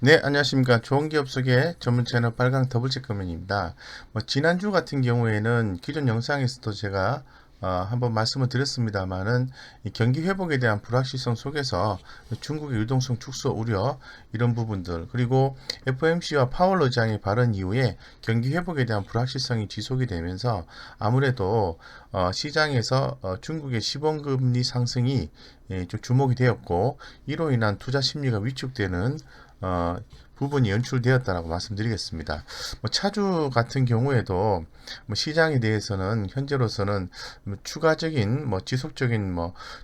네, 안녕하십니까. 좋은 기업 소개 전문 채널 빨강 더블체크맨입니다. 지난주 같은 경우에는 기존 영상에서도 제가 한번 말씀을 드렸습니다만은 이 경기 회복에 대한 불확실성 속에서 중국의 유동성 축소 우려 이런 부분들 그리고 FOMC와 파월 의장의 발언 이후에 경기 회복에 대한 불확실성이 지속이 되면서 아무래도 시장에서 중국의 시범금리 상승이 좀 주목이 되었고 이로 인한 투자 심리가 위축되는 어, 부분이 연출되었다라고 말씀드리겠습니다. 차주 같은 경우에도 시장에 대해서는 현재로서는 추가적인 지속적인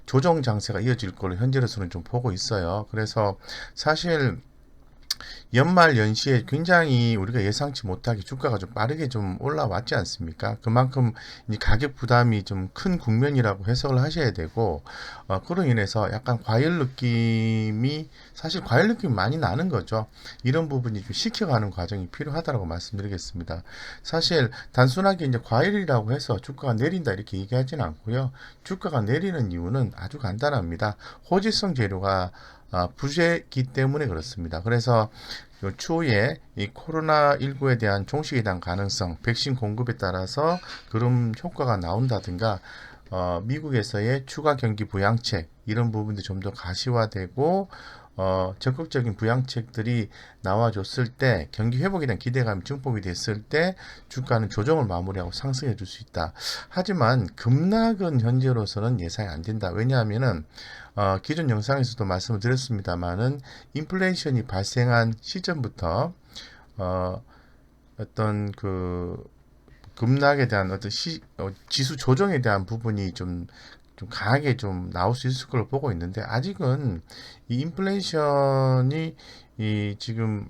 조정 장세가 이어질 걸로 현재로서는 좀 보고 있어요. 그래서 사실 연말 연시에 굉장히 우리가 예상치 못하게 주가가 좀 빠르게 좀 올라왔지 않습니까? 그만큼 이제 가격 부담이 좀 큰 국면이라고 해석을 하셔야 되고, 그로 인해서 약간 과열 느낌이, 사실 과열 느낌이 많이 나는 거죠. 이런 부분이 좀 식혀가는 과정이 필요하다고 말씀드리겠습니다. 사실 단순하게 이제 과열이라고 해서 주가가 내린다 이렇게 얘기하지는 않고요. 주가가 내리는 이유는 아주 간단합니다. 호재성 재료가 부재기 때문에 그렇습니다. 그래서 요 추후에 이 코로나19에 대한 종식에 대한 가능성, 백신 공급에 따라서 그런 효과가 나온다든가, 미국에서의 추가 경기 부양책 이런 부분도 좀 더 가시화되고 적극적인 부양책들이 나와줬을 때 경기 회복에 대한 기대감이 증폭이 됐을 때 주가는 조정을 마무리하고 상승해 줄 수 있다. 하지만 급락은 현재로서는 예상이 안 된다. 왜냐하면은 기존 영상에서도 말씀을 드렸습니다만은 인플레이션이 발생한 시점부터 어, 어떤 그 급락에 대한 지수 조정에 대한 부분이 좀 강하게 좀 나올 수 있을 걸로 보고 있는데 아직은 이 인플레이션이 이 지금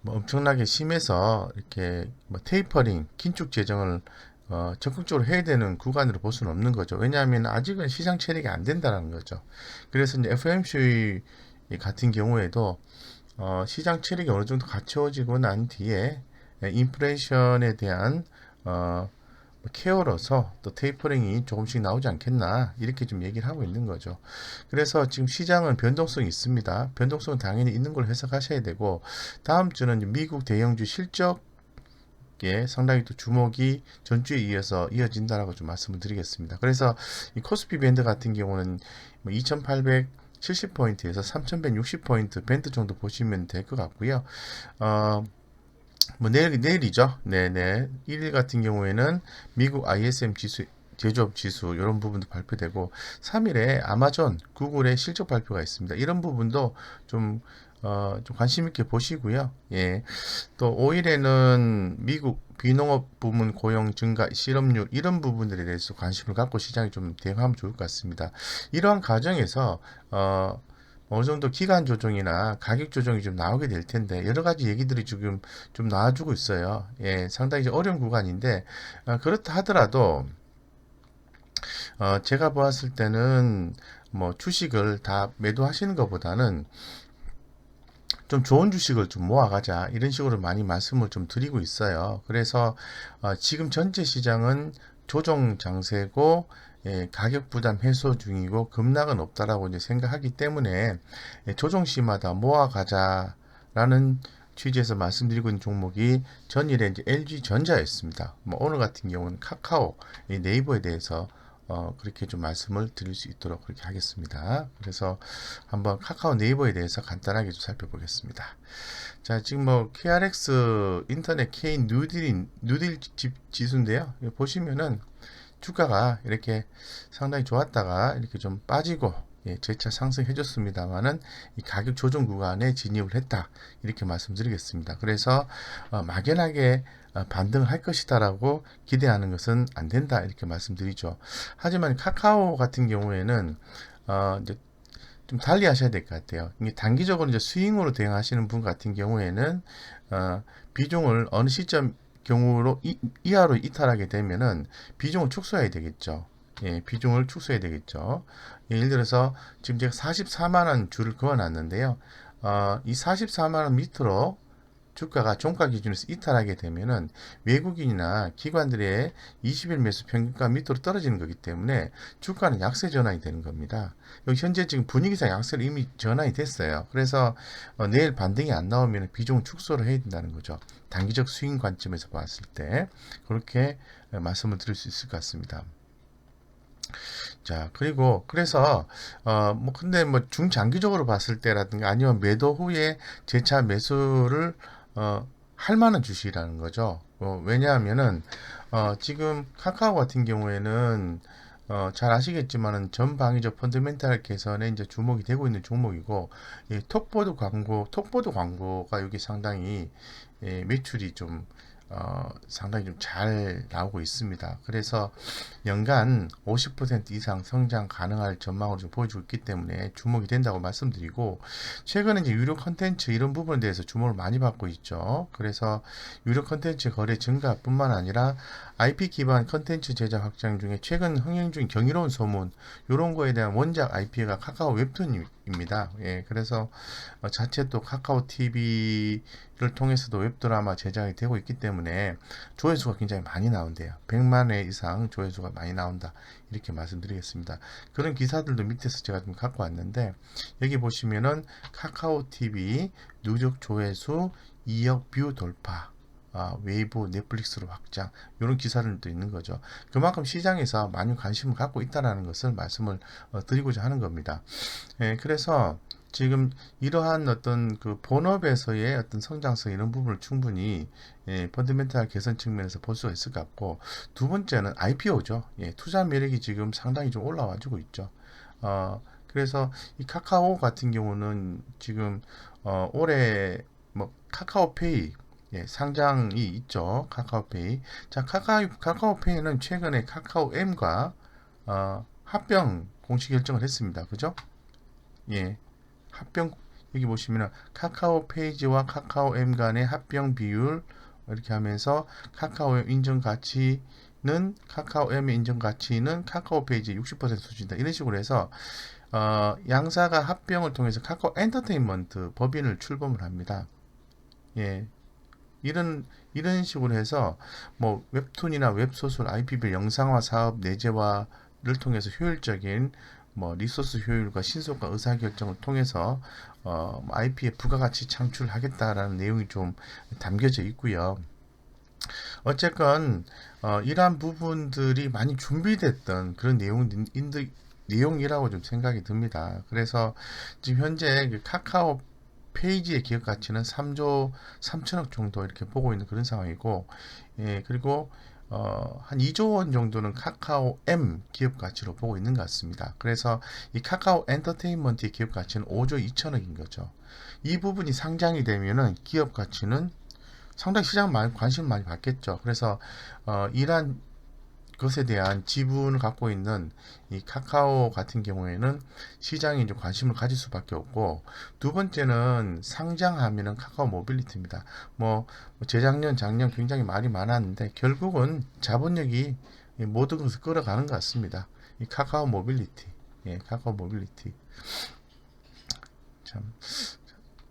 엄청나게 심해서 이렇게 테이퍼링, 긴축 재정을 적극적으로 해야 되는 구간으로 볼 수는 없는 거죠. 왜냐하면 아직은 시장 체력이 안 된다는 거죠. 그래서 이제 FOMC 같은 경우에도 시장 체력이 어느 정도 갖춰지고 난 뒤에 인플레이션에 대한 어, 케어로서 또 테이퍼링이 조금씩 나오지 않겠나 이렇게 좀 얘기를 하고 있는 거죠. 그래서 지금 시장은 변동성이 있습니다. 변동성은 당연히 있는 걸 해석하셔야 되고 다음 주는 미국 대형주 실적에 상당히 또 주목이 전주에 이어서 이어진다라고 좀 말씀을 드리겠습니다. 그래서 이 코스피 밴드 같은 경우는 2870포인트에서 3160포인트 밴드 정도 보시면 될 것 같고요. 내일이죠. 네네. 1일 같은 경우에는 미국 ISM 지수, 제조업 지수, 이런 부분도 발표되고, 3일에 아마존, 구글의 실적 발표가 있습니다. 이런 부분도 좀 관심 있게 보시고요. 예. 또 5일에는 미국 비농업 부문 고용 증가, 실업률, 이런 부분들에 대해서 관심을 갖고 시장이 좀 대응하면 좋을 것 같습니다. 이러한 과정에서, 어느 정도 기간 조정이나 가격 조정이 좀 나오게 될 텐데 여러 가지 얘기들이 지금 좀 나와주고 있어요. 예, 상당히 이제 어려운 구간인데 그렇다 하더라도 제가 보았을 때는 주식을 다 매도하시는 것보다는 좀 좋은 주식을 좀 모아가자 이런 식으로 많이 말씀을 좀 드리고 있어요. 그래서 지금 전체 시장은 조정 장세고 가격 부담 해소 중이고 급락은 없다라고 이제 생각하기 때문에 조정 시마다 모아가자라는 취지에서 말씀드리고 있는 종목이 전일에 이제 LG 전자였습니다. 오늘 같은 경우는 카카오, 네이버에 대해서 그렇게 좀 말씀을 드릴 수 있도록 그렇게 하겠습니다. 그래서 한번 카카오 네이버에 대해서 간단하게 좀 살펴보겠습니다. 자, 지금 KRX 인터넷 K 뉴딜 지수인데요. 보시면은 주가가 이렇게 상당히 좋았다가 이렇게 좀 빠지고 재차 상승해 줬습니다만은 이 가격 조정 구간에 진입을 했다 이렇게 말씀드리겠습니다. 그래서 막연하게 반등을 할 것이다라고 기대하는 것은 안 된다 이렇게 말씀드리죠. 하지만 카카오 같은 경우에는 이제 좀 달리 하셔야 될 것 같아요. 이게 단기적으로 이제 스윙으로 대응하시는 분 같은 경우에는 비중을 어느 시점 경우로 이하로 이탈하게 되면은 비중을 축소해야 되겠죠. 예, 비중을 축소해야 되겠죠. 예를 들어서 지금 제가 44만 원 줄을 그어놨는데요. 이 44만 원 밑으로 주가가 종가 기준에서 이탈하게 되면은 외국인이나 기관들의 20일 매수 평균가 밑으로 떨어지는 거기 때문에 주가는 약세 전환이 되는 겁니다. 여기 현재 지금 분위기상 약세로 이미 전환이 됐어요. 그래서 내일 반등이 안 나오면 비중 축소를 해야 된다는 거죠. 단기적 스윙 관점에서 봤을 때 그렇게 말씀을 드릴 수 있을 것 같습니다. 자, 그리고 그래서 뭐 근데 뭐 중장기적으로 봤을 때라든가 아니면 매도 후에 재차 매수를 할 만한 주식이라는 거죠. 왜냐하면은 지금 카카오 같은 경우에는 잘 아시겠지만은 전방위적 펀더멘탈 개선에 이제 주목이 되고 있는 종목이고, 이 톡보드 광고가 여기 상당히 매출이 좀 상당히 좀 잘 나오고 있습니다. 그래서 연간 50% 이상 성장 가능할 전망으로 좀 보여주고 있기 때문에 주목이 된다고 말씀드리고, 최근에 이제 유료 컨텐츠 이런 부분에 대해서 주목을 많이 받고 있죠. 그래서 유료 컨텐츠 거래 증가뿐만 아니라 IP 기반 컨텐츠 제작 확장 중에 최근 흥행 중인 경이로운 소문, 이런 거에 대한 원작 IP가 카카오 웹툰입니다. 예, 그래서 자체 또 카카오 TV를 통해서도 웹드라마 제작이 되고 있기 때문에 조회수가 굉장히 많이 나온대요. 100만 회 이상 조회수가 많이 나온다. 이렇게 말씀드리겠습니다. 그런 기사들도 밑에서 제가 좀 갖고 왔는데, 여기 보시면은 카카오 TV 누적 조회수 2억 뷰 돌파. 웨이브 넷플릭스로 확장, 이런 기사들도 있는 거죠. 그만큼 시장에서 많이 관심을 갖고 있다는 것을 말씀을 드리고자 하는 겁니다. 예, 그래서 지금 이러한 어떤 그 본업에서의 어떤 성장성 이런 부분을 충분히 펀더멘탈 개선 측면에서 볼 수가 있을 것 같고, 두 번째는 IPO죠. 예, 투자 매력이 지금 상당히 좀 올라와주고 있죠. 그래서 이 카카오 같은 경우는 지금 올해 뭐 카카오페이, 예, 상장이 있죠. 카카오페이. 자, 카카오페이는 최근에 카카오M과 합병 공식 결정을 했습니다. 그죠? 예, 합병, 여기 보시면 카카오 페이지와 카카오M 간의 합병 비율 이렇게 하면서 카카오의 인정 가치는 카카오M의 인정 가치는 카카오 페이지의 60% 수준이다. 이런 식으로 해서 양사가 합병을 통해서 카카오 엔터테인먼트 법인을 출범을 합니다. 예, 이런 식으로 해서 뭐 웹툰이나 웹소설 IP별 영상화 사업 내재화를 통해서 효율적인 뭐 리소스 효율과 신속한 의사결정을 통해서 IP의 부가가치 창출하겠다라는 내용이 좀 담겨져 있고요. 어쨌건 이러한 부분들이 많이 준비됐던 그런 내용이라고 좀 생각이 듭니다. 그래서 지금 현재 그 카카오 페이지의 기업 가치는 3조 3천억 정도 이렇게 보고 있는 그런 상황이고, 예, 그리고 한 2조 원 정도는 카카오 M 기업 가치로 보고 있는 것 같습니다. 그래서 이 카카오 엔터테인먼트의 기업 가치는 5조 2천억인 거죠. 이 부분이 상장이 되면은 기업 가치는 상당히 시장 많이 관심 많이 받겠죠. 그래서 이러한 것에 대한 지분을 갖고 있는 이 카카오 같은 경우에는 시장이 좀 관심을 가질 수밖에 없고, 두 번째는 상장하면은 카카오 모빌리티입니다. 뭐 재작년, 작년 굉장히 말이 많았는데 결국은 자본력이 모든 것을 끌어가는 것 같습니다. 이 카카오 모빌리티, 예, 카카오 모빌리티 참.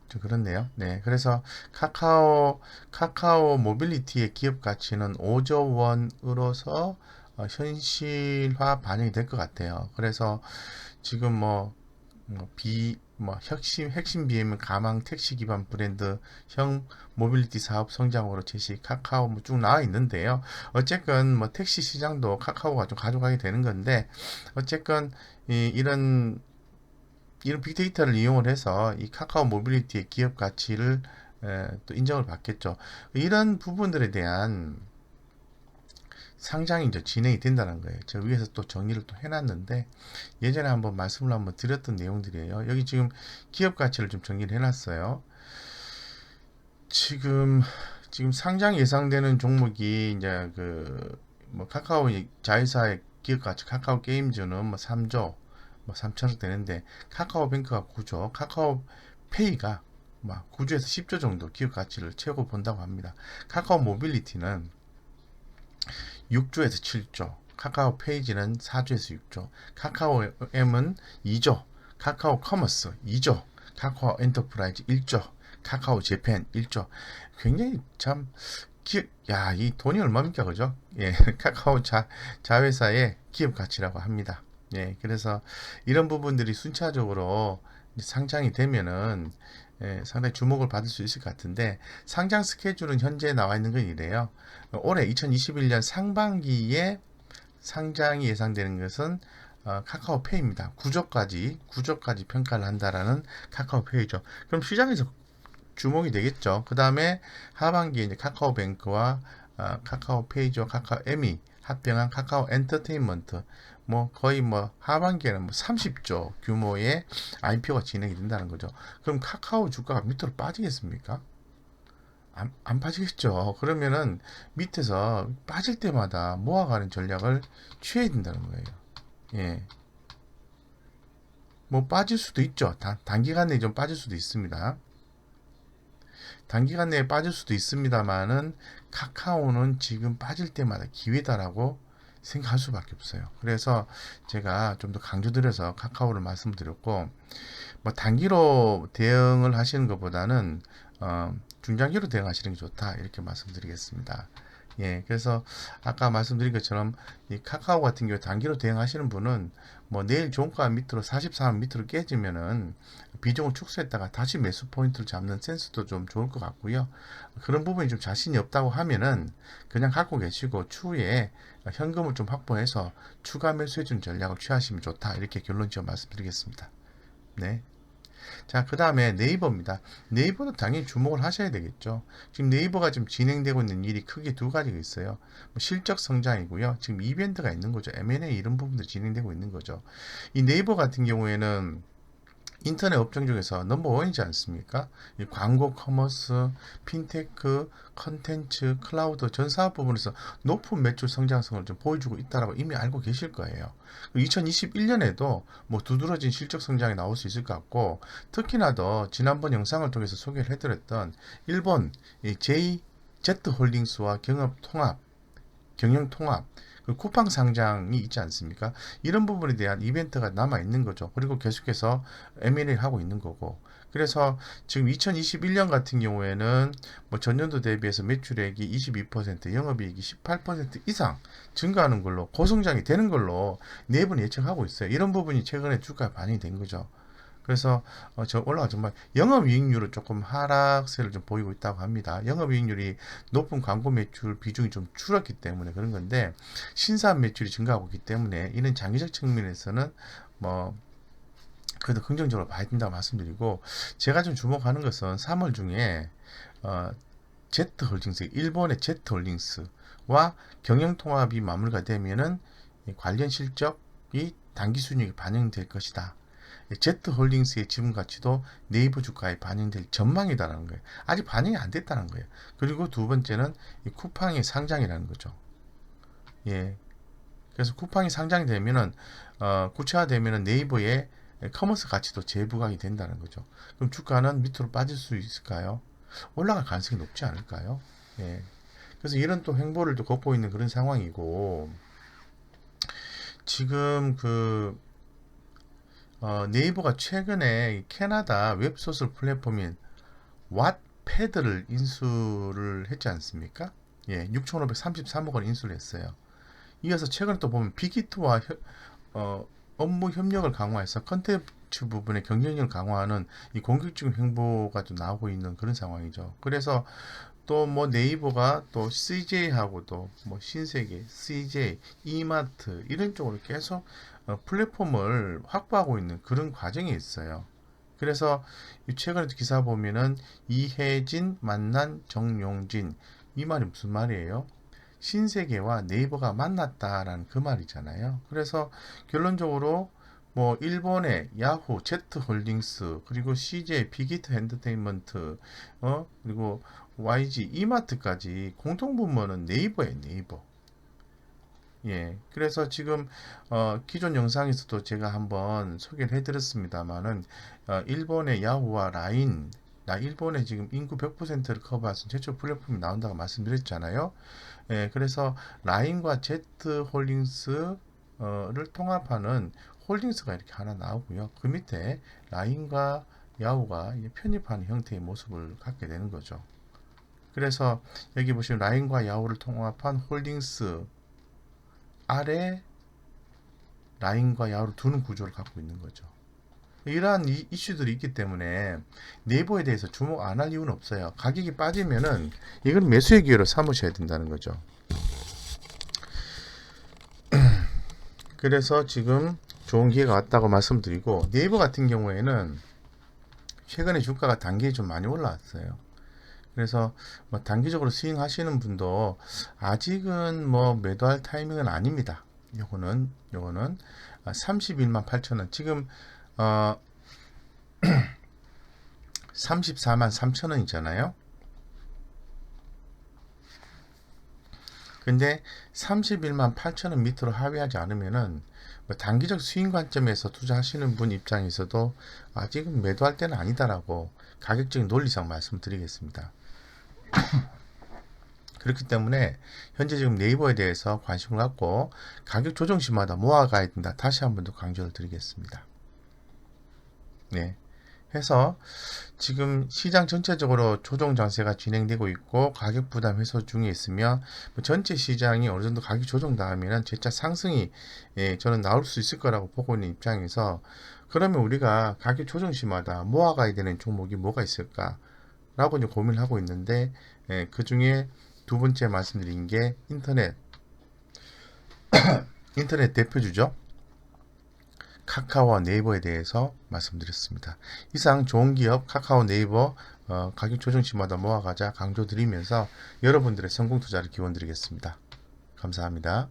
좀 그렇네요. 네, 그래서 카카오 모빌리티의 기업 가치는 5조 원으로서 현실화 반영이 될 것 같아요. 그래서 지금 핵심 BM은 가망 택시 기반 브랜드형 모빌리티 사업 성장으로 제시 카카오 쭉 나와 있는데요. 어쨌건 뭐 택시 시장도 카카오가 좀 가져가게 되는 건데, 어쨌건 이런 빅데이터를 이용을 해서 이 카카오 모빌리티의 기업 가치를 또 인정을 받겠죠. 이런 부분들에 대한 상장이 이제 진행이 된다는 거예요. 제가 위에서 또 정리를 또 해놨는데, 예전에 한번 말씀을 한번 드렸던 내용들이에요. 여기 지금 기업 가치를 좀 정리를 해놨어요. 지금 상장 예상되는 종목이 이제 뭐 카카오 자회사의 기업 가치, 카카오 게임즈는 뭐 3조 뭐 3천억 되는데, 카카오뱅크가 9조, 카카오페이가 막 9조에서 10조 정도 기업 가치를 채우고 본다고 합니다. 카카오 모빌리티는 6조에서 7조, 카카오 페이지는 4조에서 6조, 카카오 M은 2조, 카카오 커머스 2조, 카카오 엔터프라이즈 1조, 카카오 재팬 1조. 굉장히 참 야, 이 돈이 얼마입니까, 그죠? 예, 카카오 자회사의 기업 가치라고 합니다. 예, 그래서 이런 부분들이 순차적으로 상장이 되면은 상당히 주목을 받을 수 있을 것 같은데, 상장 스케줄은 현재 나와 있는 건 이래요. 올해 2021년 상반기에 상장이 예상되는 것은 카카오페이입니다. 구조까지 평가를 한다라는 카카오페이죠. 그럼 시장에서 주목이 되겠죠. 그 다음에 하반기에 이제 카카오뱅크와 카카오페이지와 카카오엠이 합병한 카카오 엔터테인먼트, 뭐 거의 뭐 하반기에는 뭐 30조 규모의 IPO가 진행이 된다는 거죠. 그럼 카카오 주가가 밑으로 빠지겠습니까? 안 빠지겠죠. 그러면은 밑에서 빠질 때마다 모아가는 전략을 취해야 된다는 거예요. 예. 뭐 빠질 수도 있죠. 단기간 내에 좀 빠질 수도 있습니다. 단기간 내에 빠질 수도 있습니다만은 카카오는 지금 빠질 때마다 기회다라고 생각할 수밖에 없어요. 그래서 제가 좀 더 강조드려서 카카오를 말씀드렸고, 뭐 단기로 대응을 하시는 것보다는 중장기로 대응하시는 게 좋다 이렇게 말씀드리겠습니다. 예, 그래서 아까 말씀드린 것처럼 이 카카오 같은 경우 단기로 대응하시는 분은 뭐 내일 종가 밑으로 44만 밑으로 깨지면은 비중을 축소했다가 다시 매수 포인트를 잡는 센스도 좀 좋을 것 같고요. 그런 부분이 좀 자신이 없다고 하면은 그냥 갖고 계시고 추후에 현금을 좀 확보해서 추가 매수해주는 전략을 취하시면 좋다 이렇게 결론 지어 말씀드리겠습니다. 네. 자, 그 다음에 네이버입니다. 네이버도 당연히 주목을 하셔야 되겠죠. 지금 네이버가 지금 진행되고 있는 일이 크게 두 가지가 있어요. 뭐 실적 성장이고요. 지금 이벤트가 있는 거죠. M&A 이런 부분도 진행되고 있는 거죠. 이 네이버 같은 경우에는 인터넷 업종 중에서 넘버원이지 않습니까? 이 광고, 커머스, 핀테크, 컨텐츠, 클라우드 전 사업 부분에서 높은 매출 성장성을 좀 보여주고 있다라고 이미 알고 계실 거예요. 2021년에도 뭐 두드러진 실적 성장이 나올 수 있을 것 같고, 특히나 더 지난번 영상을 통해서 소개를 해드렸던 일본 JZ홀딩스와 경영 통합, 그 쿠팡 상장이 있지 않습니까? 이런 부분에 대한 이벤트가 남아 있는 거죠. 그리고 계속해서 M&A를 하고 있는 거고. 그래서 지금 2021년 같은 경우에는 뭐 전년도 대비해서 매출액이 22%, 영업이익이 18% 이상 증가하는 걸로 고성장이 되는 걸로 네이버는 예측하고 있어요. 이런 부분이 최근에 주가에 반영이 된 거죠. 그래서 저 올라가 정말 영업이익률은 조금 하락세를 좀 보이고 있다고 합니다. 영업이익률이 높은 광고 매출 비중이 좀 줄었기 때문에 그런 건데 신사업 매출이 증가하고 있기 때문에 이는 장기적 측면에서는 뭐 그래도 긍정적으로 봐야 된다고 말씀드리고, 제가 좀 주목하는 것은 3월 중에 Z홀딩스, 일본의 Z홀딩스와 경영통합이 마무리가 되면은 관련 실적이 단기 순이익에 반영될 것이다. Z홀딩스의 지분 가치도 네이버 주가에 반영될 전망이다라는 거예요. 아직 반영이 안 됐다는 거예요. 그리고 두 번째는 이 쿠팡의 상장이라는 거죠. 예. 그래서 쿠팡이 상장이 되면은 구체화되면은 네이버의 커머스 가치도 재부각이 된다는 거죠. 그럼 주가는 밑으로 빠질 수 있을까요? 올라갈 가능성이 높지 않을까요? 예. 그래서 이런 또 행보를 또 걷고 있는 그런 상황이고, 지금 네이버가 최근에 캐나다 웹소설 플랫폼인 왓패드를 인수를 했지 않습니까? 예, 6,533억 원 인수를 했어요. 이어서 최근에 또 보면 빅히트와 업무 협력을 강화해서 컨텐츠 부분의 경쟁력을 강화하는 이 공격적인 행보가 좀 나오고 있는 그런 상황이죠. 그래서 또 뭐 네이버가 또 CJ하고도 뭐 신세계, CJ, 이마트 이런 쪽으로 계속 플랫폼을 확보하고 있는 그런 과정이 있어요. 그래서 최근에 기사 보면은 이혜진 만난 정용진, 이 말이 무슨 말이에요? 신세계와 네이버가 만났다라는 그 말이잖아요. 그래서 결론적으로 뭐 일본의 야후, Z홀딩스, 그리고 CJ, 빅히트 엔터테인먼트, 그리고 YG, 이마트까지 공통분모는 네이버예요, 네이버. 예, 그래서 지금 기존 영상에서도 제가 한번 소개를 해드렸습니다만은 일본의 야후와 일본의 지금 인구 100%를 커버할 수 있는 최초 플랫폼이 나온다고 말씀드렸잖아요. 예, 그래서 라인과 Z홀딩스를 통합하는 홀딩스가 이렇게 하나 나오고요. 그 밑에 라인과 야후가 편입하는 형태의 모습을 갖게 되는 거죠. 그래서 여기 보시면 라인과 야후를 통합한 홀딩스 아래 라인과 야후를 두는 구조를 갖고 있는 거죠. 이러한 이슈들이 있기 때문에 네이버에 대해서 주목 안 할 이유는 없어요. 가격이 빠지면은 이건 매수의 기회로 삼으셔야 된다는 거죠. 그래서 지금 좋은 기회가 왔다고 말씀드리고, 네이버 같은 경우에는 최근에 주가가 단기에 좀 많이 올라왔어요. 그래서 뭐 단기적으로 스윙하시는 분도 아직은 뭐 매도할 타이밍은 아닙니다. 요거는 31만 8천원, 지금 34만 3천원이잖아요. 근데 31만 8천원 밑으로 하회하지 않으면은 뭐 단기적 스윙 관점에서 투자하시는 분 입장에서도 아직은 매도할 때는 아니다라고 가격적인 논리상 말씀드리겠습니다. 그렇기 때문에 현재 지금 네이버에 대해서 관심을 갖고 가격 조정 시마다 모아가야 된다. 다시 한 번 더 강조를 드리겠습니다. 네. 해서 지금 시장 전체적으로 조정 장세가 진행되고 있고 가격 부담 해소 중에 있으며 전체 시장이 어느 정도 가격 조정 나오면 재차 상승이 저는 나올 수 있을 거라고 보고 있는 입장에서, 그러면 우리가 가격 조정 시마다 모아가야 되는 종목이 뭐가 있을까 라고 이제 고민을 하고 있는데, 그 중에 두 번째 말씀드린 게 인터넷 대표주죠. 카카오와 네이버에 대해서 말씀드렸습니다. 이상 좋은 기업 카카오, 네이버 가격 조정 시마다 모아가자 강조드리면서 여러분들의 성공 투자를 기원드리겠습니다. 감사합니다.